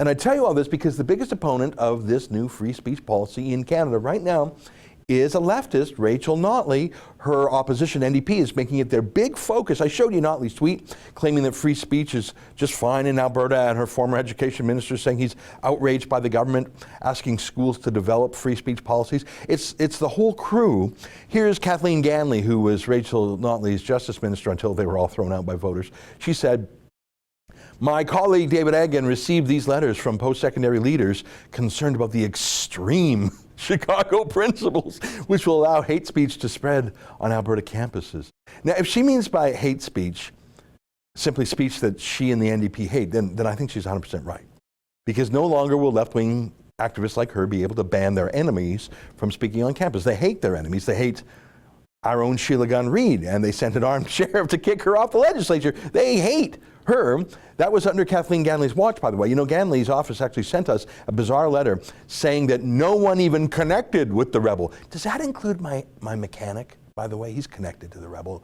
And I tell you all this because the biggest opponent of this new free speech policy in Canada right now is a leftist, Rachel Notley. Her opposition, NDP, is making it their big focus. I showed you Notley's tweet claiming that free speech is just fine in Alberta, and her former education minister saying he's outraged by the government asking schools to develop free speech policies. It's the whole crew. Here's Kathleen Ganley, who was Rachel Notley's justice minister until they were all thrown out by voters. She said, "My colleague David Eggen received these letters from post-secondary leaders concerned about the extreme Chicago principles which will allow hate speech to spread on Alberta campuses." Now, if she means by hate speech simply speech that she and the NDP hate, then I think she's 100% right. Because no longer will left-wing activists like her be able to ban their enemies from speaking on campus. They hate their enemies. They hate our own Sheila Gunn Reid, and they sent an armed sheriff to kick her off the legislature. They hate her. That was under Kathleen Ganley's watch, by the way. You know, Ganley's office actually sent us a bizarre letter saying that no one even connected with the rebel. Does that include my mechanic, by the way? He's connected to the rebel.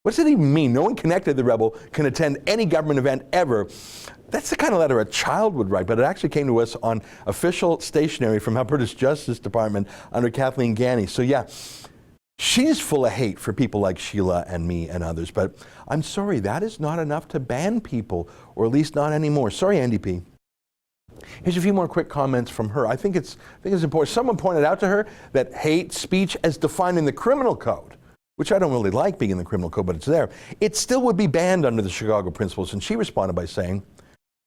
What does it even mean? No one connected to the rebel can attend any government event ever. That's the kind of letter a child would write, but it actually came to us on official stationery from Alberta's Justice Department under Kathleen Ganley. So yeah, she's full of hate for people like Sheila and me and others, but I'm sorry, that is not enough to ban people, or at least not anymore. Sorry, NDP. Here's a few more quick comments from her. I think it's important. Someone pointed out to her that hate speech as defined in the criminal code, which I don't really like being in the criminal code, but it's there, it still would be banned under the Chicago principles. And she responded by saying,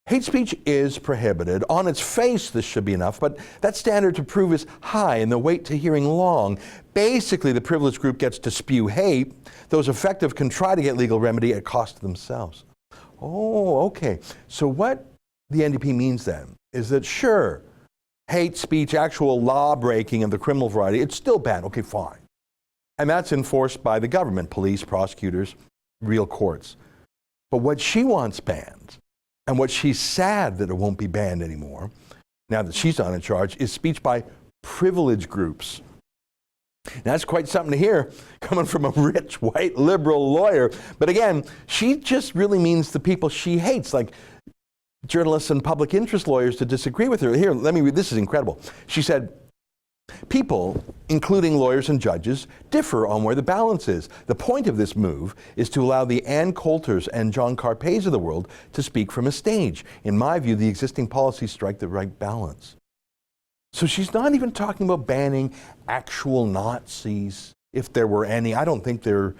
"Hate speech is prohibited. On its face, this should be enough, but that standard to prove is high and the wait to hearing long. Basically, the privileged group gets to spew hate. Those effective can try to get legal remedy at cost to themselves." Oh, okay. So what the NDP means then is that, sure, hate speech, actual law breaking of the criminal variety, it's still banned. Okay, fine. And that's enforced by the government, police, prosecutors, real courts. But what she wants banned, and what she's sad that it won't be banned anymore, now that she's not in charge, is speech by privileged groups. Now, that's quite something to hear coming from a rich, white, liberal lawyer. But again, she just really means the people she hates, like journalists and public interest lawyers, to disagree with her. Here, let me read, this is incredible. She said, "People, including lawyers and judges, differ on where the balance is. The point of this move is to allow the Ann Coulters and John Carpays of the world to speak from a stage. In my view, the existing policies strike the right balance." So she's not even talking about banning actual Nazis, if there were any. I don't think there are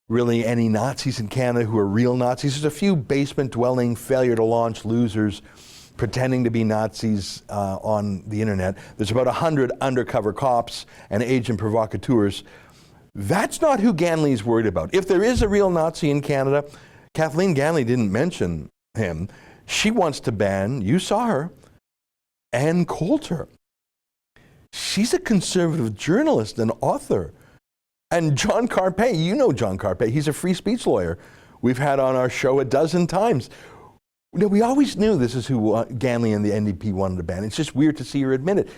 really any Nazis in Canada who are real Nazis. There's a few basement-dwelling, failure-to-launch losers pretending to be Nazis on the internet. There's about 100 undercover cops and agent provocateurs. That's not who Ganley's worried about. If there is a real Nazi in Canada, Kathleen Ganley didn't mention him. She wants to ban, you saw her, Ann Coulter. She's a conservative journalist and author. And John Carpay, you know John Carpay, he's a free speech lawyer we've had on our show a dozen times. You know, we always knew this is who Ganley and the NDP wanted to ban. It's just weird to see her admit it.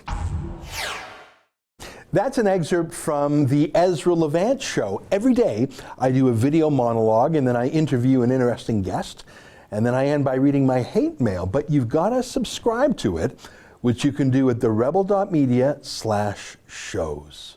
That's an excerpt from the Ezra Levant show. Every day I do a video monologue and then I interview an interesting guest, and then I end by reading my hate mail. But you've got to subscribe to it, which you can do at therebel.media/shows.